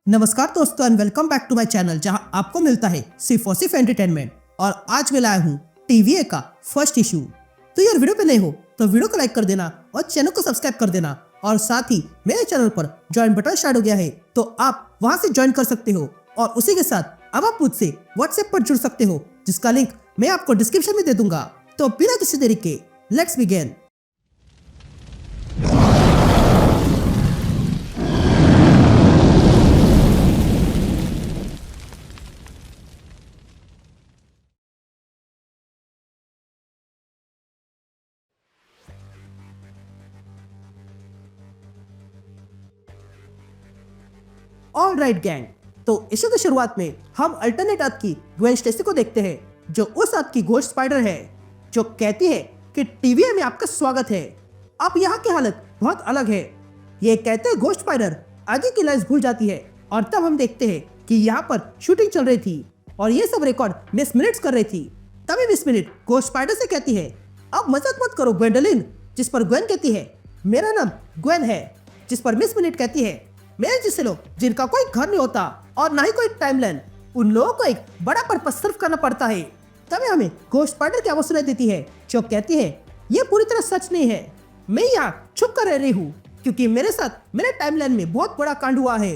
नमस्कार दोस्तों and welcome back to my channel जहां आपको मिलता है सिर्फ और सिर्फ एंटरटेनमेंट। और आज मैं लाया हूं टीवीए का फर्स्ट इशू। तो यार वीडियो पे नए हो तो वीडियो को लाइक कर देना और चैनल को सब्सक्राइब कर देना। और साथ ही मेरे चैनल पर ज्वाइन बटन स्टार्ट हो गया है तो आप वहां से ज्वाइन कर सकते हो। और उसी के साथ अब आप मुझसे व्हाट्सएप पर जुड़ सकते हो जिसका लिंक मैं आपको डिस्क्रिप्शन में दे दूंगा। तो बिना किसी देरी के let's begin. All right gang, तो इसी की शुरुआत में हम अल्टरनेट अर्थ की ग्वेन स्टेसी को देखते हैं जो उस अर्थ की घोस्ट स्पाइडर है जो कहती है कि टीवीए में आपका स्वागत है। अब यहाँ की हालत बहुत अलग है। ये कहते हैं घोस्ट स्पाइडर आगे की लाइन्स भूल जाती है और तब हम देखते हैं कि यहाँ पर शूटिंग चल रही थी और ये सब रिकॉर्ड मिस मिनट्स कर रही थी। तभी मिस मिनट घोस्ट स्पाइडर से कहती है अब मजाक मत करो ग्वेंडोलिन, जिस पर ग्वेन कहती है मेरा नाम ग्वेन है, जिस पर मिस मिनट कहती है मेरे जैसे लोग जिनका कोई घर नहीं होता और ना ही कोई टाइमलाइन, उन लोगों को एक बड़ा पर्पस सर्व करना पड़ता है। तभी हमें घोस्ट स्पाइडर की आवाज सुनाई देती है जो कहती है ये पूरी तरह सच नहीं है, मैं यहाँ छुप कर रह रही हूँ क्योंकि मेरे साथ मेरे टाइमलाइन में बहुत बड़ा कांड हुआ है,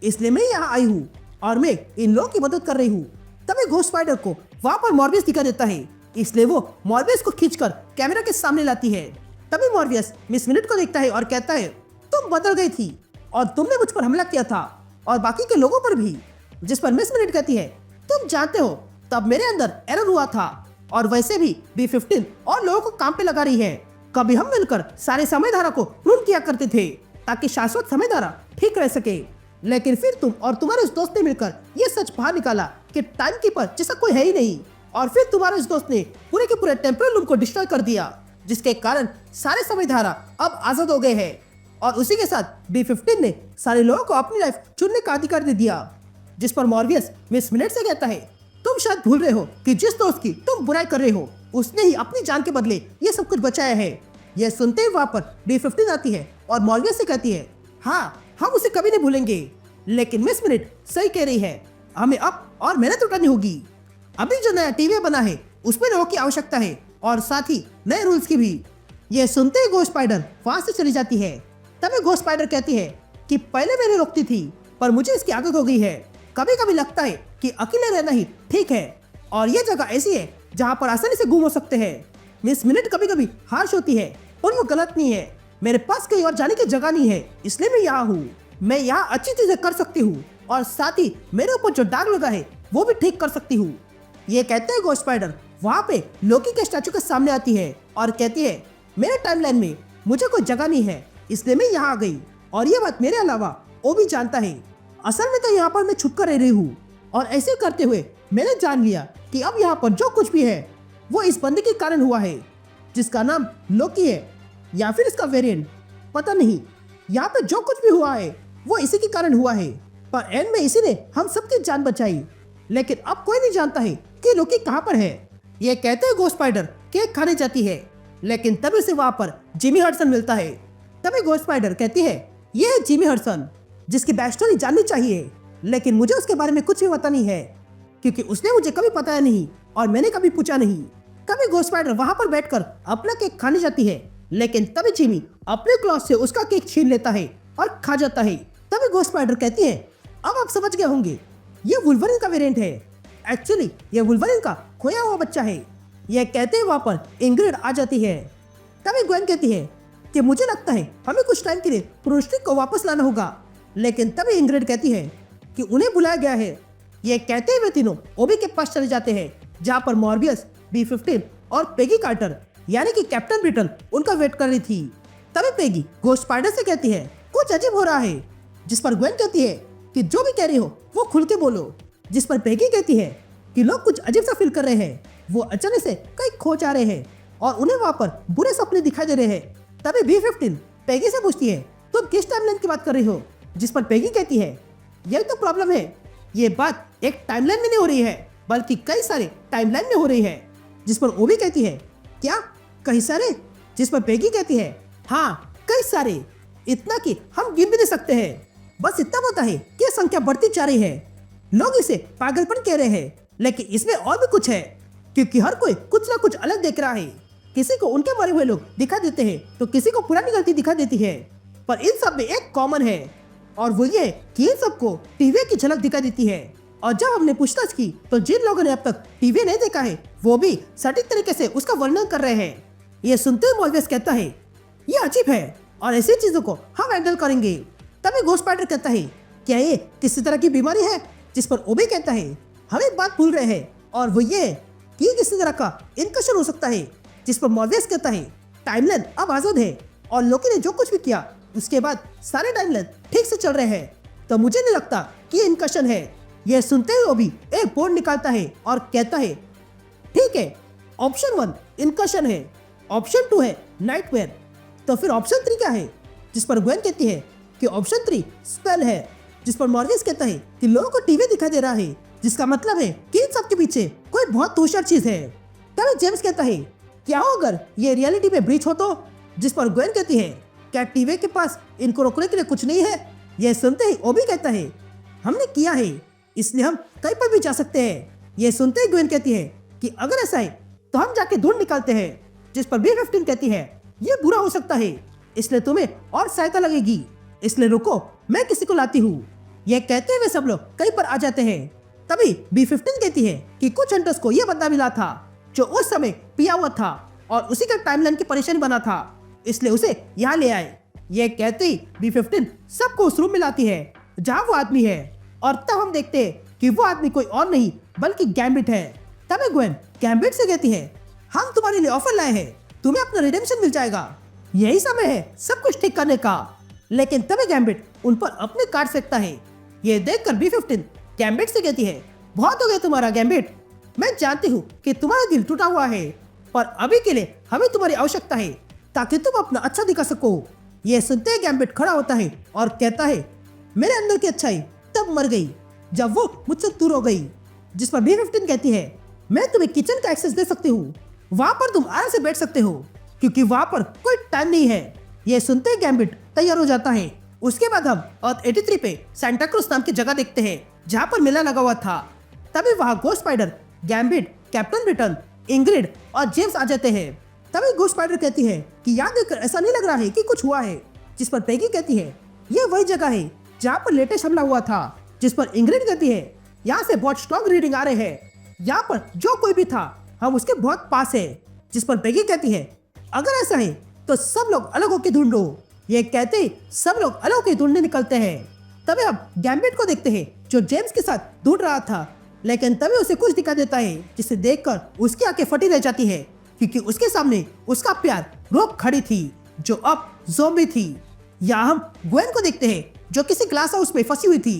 इसलिए मैं यहाँ आई हूँ और मैं इन लोगों की मदद कर रही हूँ। तभी घोस्ट स्पाइडर को वहाँ पर मॉर्बियस दिखा देता है, इसलिए वो मॉर्बियस को खींचकर कैमरा के सामने लाती है। तभी मॉर्बियस मिस मिनट को देखता है और कहता है तुम बदल गई थी और तुमने मुझ पर हमला किया था और बाकी के लोगों पर भी, जिस पर मिस मिनट कहती है तुम जानते हो तब मेरे अंदर एरर हुआ था और वैसे भी B15 और लोगों को काम पे लगा रही है। कभी हम मिलकर सारे समय धारा को प्रून किया करते थे ताकि शाश्वत समय धारा ठीक रह सके, लेकिन फिर तुम और तुम्हारे उस दोस्त ने मिलकर ये सच बाहर निकाला कि टाइम कीपर जैसा कोई है ही नहीं। और फिर तुम्हारे उस दोस्त ने पूरे के पूरे टेम्परल लूप को डिस्ट्रॉय कर दिया जिसके कारण सारे समय धारा अब आजाद हो गए हैं। और उसी के साथ B15 ने सारे लोगों को अपनी लाइफ चुनने का अधिकार दे दिया, जिस पर मॉर्बियस मिस मिनट से कहता है तुम शायद भूल रहे हो कि जिस दोस्त की तुम बुराई कर रहे हो उसने ही अपनी जान के बदले ये सब कुछ बचाया है। यह सुनते ही वहाँ पर B15 आती है और मॉर्बियस से कहती है हाँ हम उसे कभी नहीं भूलेंगे, लेकिन मिस मिनट सही कह रही है, हमें अब और मेहनत उठानी होगी। अभी जो नया टीवी बना है उसमें लोगों की आवश्यकता है और साथ ही नए रूल्स की भी। यह सुनते ही घोस्ट स्पाइडर वहां से चली जाती है। तभी घोस्ट स्पाइडर कहती है कि पहले मैंने रोकती थी पर मुझे इसकी आदत हो गई है, कभी कभी लगता है कि अकेले रहना ही ठीक है और ये जगह ऐसी है जहाँ पर आसानी से गुम हो सकते हैं। मिस मिनट कभी कभी हार्श होती है पर वो गलत नहीं है, मेरे पास कहीं और जाने की जगह नहीं है इसलिए मैं यहाँ हूँ, मैं यहाँ अच्छी चीजें कर सकती हूँ और साथ ही मेरे ऊपर जो दाग लगा है वो भी ठीक कर सकती हूँ। ये कहते हैं घोस्ट स्पाइडर वहाँ पे लोकी के स्टैचू के सामने आती है और कहती है मेरे टाइमलाइन में मुझे कोई जगह नहीं है इसलिए मैं यहाँ आ गई और ये बात मेरे अलावा वो भी जानता है। असल में तो यहाँ पर मैं छुप कर रह रही हूँ और ऐसे करते हुए मैंने जान लिया कि अब यहाँ पर जो कुछ भी है वो इस बंदे के कारण हुआ है जिसका नाम लोकी है या फिर इसका वेरिएंट पता नहीं। यहाँ पे जो कुछ भी हुआ है वो इसी के कारण हुआ है, पर एंड में इसी ने हम सबकी जान बचाई, लेकिन अब कोई नहीं जानता है कि लोकी कहाँ पर है। ये कहते हैं घोस्ट स्पाइडर केक खाने जाती है, लेकिन तभी से वहाँ पर जिमी हडसन मिलता है। तभी घोस्ट स्पाइडर कहती है ये है जिमी हडसन जिसकी बैक स्टोरी जाननी चाहिए, लेकिन मुझे उसके बारे में कुछ भी पता नहीं है क्योंकि उसने मुझे कभी बताया नहीं और मैंने कभी पूछा नहीं। तभी घोस्ट स्पाइडर वहां पर बैठकर अपना केक खाने जाती है, लेकिन तभी जिमी अपने क्लॉथ से उसका केक छीन लेता है और खा जाता है। तभी घोस्ट स्पाइडर कहती है अब आप समझ गए होंगे ये वुल्वरिन का वेरिएंट है, एक्चुअली ये वुल्वरिन का खोया हुआ बच्चा है। यह कहते हैं वहां पर इंग्रिड आ जाती है। तभी ग्वेन कहती है कि मुझे लगता है हमें कुछ टाइम के लिए प्रोस्टिक को वापस लाना होगा, लेकिन तभी इंग्रिड कहती है कि उन्हें बुलाया गया है। ये कहते हुए तीनों ओबी के पास चले जाते हैं जहाँ पर मॉर्बियस, B15 और पेगी कार्टर यानी कि कैप्टन ब्रिटल उनका वेट कर रही थी। तभी पेगी घोस्ट स्पाइडर से कहती है कुछ अजीब हो रहा है, जिस पर ग्वेन कहती है कि जो भी कह रही हो वो खुल के बोलो, जिस पर पेगी कहती है कि लोग कुछ अजीब सा फील कर रहे हैं, वो अचानक से कहीं खो जा रहे हैं और उन्हें वहाँ पर बुरे सपने दिखाई दे रहे हैं। तभी B15 पेगी से पूछती है तुम किस टाइमलाइन की बात कर रही हो, जिस पर पेगी कहती है यही तो प्रॉब्लम है, ये बात एक टाइमलाइन में नहीं हो रही है बल्कि कई सारे टाइमलाइन में हो रही है, जिस पर ओबी कहती है क्या कई सारे, जिस पर पेगी कहती है हाँ कई सारे, इतना कि हम गिन भी नहीं सकते हैं। बस इतना पता है की संख्या बढ़ती जा रही है। लोग इसे पागलपन कह रहे हैं, लेकिन इसमें और भी कुछ है, क्योंकि हर कोई कुछ ना कुछ अलग देख रहा है। किसी को उनके मरे हुए लोग दिखा देते हैं तो किसी को पुरानी गलती दिखा देती है, पर इन सब में एक कॉमन है, और वो ये कि इन सबको टीवी की झलक दिखा देती है। और जब हमने पूछताछ की तो जिन लोगों ने अब तक टीवी नहीं देखा है वो भी सटीक तरीके से उसका वर्णन कर रहे हैं। ये सुनते हुए मॉर्फेयस कहता है, ये अजीब है और ऐसी चीजों को हम हैंडल करेंगे। तभी घोस्ट स्पाइडर कहता है, क्या ये किसी तरह की बीमारी है? जिस पर ओबी कहता है, हम एक बात भूल रहे हैं, और वो ये कि ये किसी तरह का इनकशन हो सकता है। जिस पर मॉर्फेयस कहता है, टाइमलाइन अब आजाद है और लोकी ने जो कुछ भी किया उसके बाद सारे टाइमलाइन ठीक से चल रहे हैं, तो मुझे नहीं लगता कि ये इनकशन है। यह सुनते ही ओबी एक बोर्ड निकालता है और कहता है, ठीक है, ऑप्शन 1 इनकशन है, ऑप्शन 2 है नाइटमेयर, तो फिर ऑप्शन 3 क्या है? जिस पर ग्वेन कहती है कि ऑप्शन 3 स्पेल है। जिस पर मॉर्फेयस कहता है कि लोगों को टीवी दिखाई दे रहा है, जिसका मतलब है कि इन सब के पीछे कोई बहुत होशियार चीज है। तभी जेम्स कहता है, क्या हो अगर ये रियलिटी में ब्रीच हो तो? जिस पर ग्वेन कहती है, क्या टीवी के पास इनको रोकने के लिए कुछ नहीं है? यह सुनते ही ओबी कहता है, हमने किया है, इसलिए हम कहीं पर भी जा सकते हैं। यह सुनते ही ग्वेन कहती है कि अगर ऐसा है तो हम जाके ढूंढ निकालते हैं। जिस पर B-15 कहती है, यह बुरा हो सकता है, इसलिए तुम्हें और सहायता लगेगी, इसलिए रुको, मैं किसी को लाती हूँ। यह कहते हुए सब लोग कहीं पर आ जाते हैं। तभी B-15 कहती है कि कुछ हंटर्स को यह बंदा मिला था जो उस समय पिया हुआ था और उसी का टाइमलाइन की परेशानी बना था, इसलिए उसे यहाँ ले आए। यह कहते ही B-15 सबको उस रूम में लाती है जहाँ वो आदमी है, और तब हम देखते हैं कि वो आदमी कोई और नहीं बल्कि गैम्बिट है। तभी ग्वेन गैम्बिट से कहती है, हम तुम्हारे लिए ऑफर लाए हैं, तुम्हें अपना रिडेम्पशन मिल जाएगा, यही समय है सब कुछ ठीक करने का। लेकिन तभी गैम्बिट उन पर अपने कार्ड फेंकता है। ये देखकर B-15 गैम्बिट से कहती है, बहुत हो गया तुम्हारा गैम्बिट, मैं जानती हूँ कि तुम्हारा दिल टूटा हुआ है, पर अभी के लिए हमें तुम्हारी आवश्यकता है ताकि तुम अपना अच्छा दिखा सको। ये सुनते ही गैम्बिट खड़ा होता है और कहता है, मेरे अंदर की अच्छाई तब मर गई जब वो मुझसे दूर हो गई। जिस पर B-15 कहती है, मैं तुम्हें किचन का एक्सेस दे सकती हूँ, वहाँ पर तुम आराम से बैठ सकते हो क्योंकि वहाँ पर कोई टाइम नहीं है। ये सुनते ही गैम्बिट तैयार हो जाता है। उसके बाद हम अर्थ 83 पे सांता क्रूज नाम की जगह देखते हैं जहाँ पर मेला लगा हुआ था। तभी वहाँ ghost spider, gambit, captain Britain, Ingrid और जेम्स आ जाते हैं। तभी घोस्ट स्पाइडर कहती है कि यहाँ देखकर ऐसा नहीं लग रहा है कि कुछ हुआ है। जिस पर पेगी कहती है, ये वही जगह है जहाँ पर लेटेस्ट हमला हुआ था। जिस पर इंग्रिड कहती है, यहाँ से बहुत स्ट्रॉन्ग रीडिंग आ रहे हैं, यहाँ पर जो कोई भी था हम उसके बहुत पास है। जिस पर पेगी कहती है, अगर ऐसा है तो सब लोग अलग होकर ढूंढो। ये कहते ही सब लोग अलग होकर ढूंढने निकलते हैं। तभी हम गैम्बिट को देखते हैं जो जेम्स के साथ ढूंढ रहा था, लेकिन तभी उसे कुछ दिखा देता है जिसे देखकर उसकी आंखें फटी रह जाती है क्योंकि उसके सामने उसका प्यार रोक खड़ी थी जो अब ज़ॉम्बी थी। यहाँ हम ग्वेन को देखते हैं जो किसी ग्लास हाउस में फंसी हुई थी।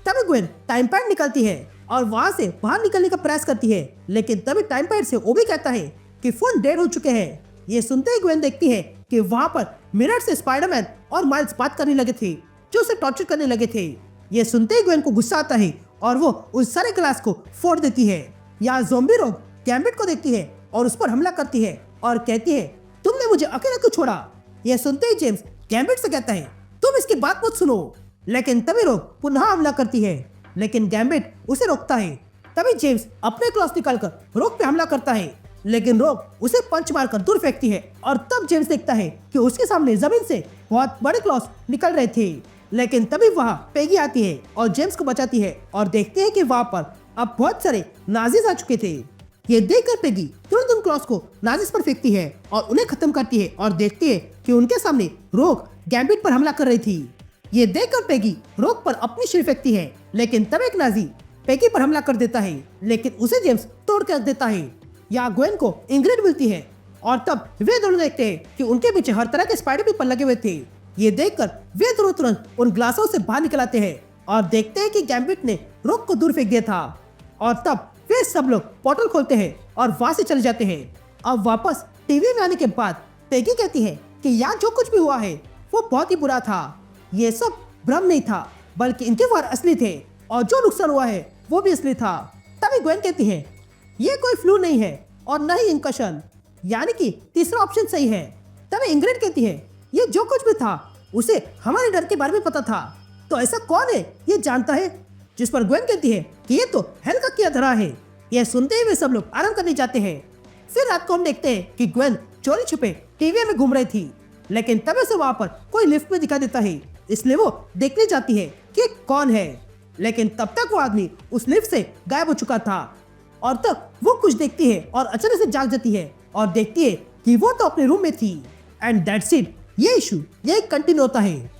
तभी ग्वेन टाइम पैड निकालती है और वहाँ से बाहर निकलने का प्रयास करती है, लेकिन तभी टाइम पैड से ओबी कहता है कि फोन डेड हो चुके हैं। ये सुनते ही ग्वेन देखती है कि वहाँ पर मिरर से स्पाइडरमैन और माइल्स बात करने लगे थे जो उसे टॉर्चर करने लगे थे। ये सुनते ही ग्वेन को गुस्सा आता है और वो उस सारे ग्लास को फोड़ देती है। यहाँ ज़ॉम्बी रोग गैम्बिट को देखती है और उस पर हमला करती है और कहती है, तुमने मुझे अकेला क्यों छोड़ा? यह सुनते ही जेम्स गैम्बिट से कहता है, तुम इसकी बात मत सुनो। लेकिन तभी रोग पुनः हमला करती है, लेकिन गैम्बिट उसे रोकता है। तभी जेम्स अपने क्लॉस निकालकर रोग पे हमला करता है, लेकिन रोग उसे पंच मारकर दूर फेंकती है। और तब जेम्स देखता है कि उसके सामने जमीन से बहुत बड़े क्लॉस निकल रहे थे, लेकिन तभी वहाँ पेगी आती है और जेम्स को बचाती है और देखते हैं कि वहाँ पर अब बहुत सारे नाजिस आ चुके थे। ये देखकर पेगी तुरंत उन क्लॉस को नाजिस पर फेंकती है और उन्हें खत्म करती है और देखती है कि उनके सामने रोग गैम्बिट पर हमला कर रही थी। ये देखकर पेगी रोग पर अपनी शिर फेंकती है, लेकिन तब एक नाजी पेगी पर हमला कर देता है, लेकिन उसे जेम्स तोड़ कर देता है। यहाँ ग्वेन को इंग्रिड मिलती है और तब वे दोनों देखते हैं कि उनके पीछे हर तरह के स्पाइडर पीपल लगे हुए थे। ये देखकर वे दोनों तुरंत उन ग्लासों से बाहर निकल आते हैं और देखते हैं कि गैम्बिट ने रोग को दूर फेंक दिया था। और तब वे सब लोग पोर्टल खोलते हैं और वहां से चले जाते हैं। अब वापस टीवी में आने के बाद पेगी कहती है कि यहाँ जो कुछ भी हुआ है वो बहुत ही बुरा था, ये सब भ्रम नहीं था बल्कि इनके वार असली थे और जो नुकसान हुआ है वो भी असली था। तभी ग्वेन कहती है, ये कोई फ्लू नहीं है और न ही इंकशन, यानी कि तीसरा ऑप्शन सही है। तभी इंग्रिड कहती है, ये जो कुछ भी था उसे हमारे डर के बारे में पता था, तो ऐसा कौन है ये जानता है? जिस पर ग्वेन कहती है कि ये तो हेल का किया धरा है। यह सुनते ही वे सब लोग आराम करने जाते हैं। फिर रात को हम देखते हैं कि ग्वेन चोरी छुपे टीवी में घूम रही थी, लेकिन तब उसे वहाँ पर कोई लिफ्ट में दिखा देता है, इसलिए वो देखने जाती है कि कौन है। लेकिन तब तक वो आदमी उस लिफ्ट से गायब हो चुका था और तब वो कुछ देखती है और अचानक से जाग जाती है और देखती है कि वो तो अपने रूम में थी। And that's it. ये इशू यही कंटिन्यू होता है।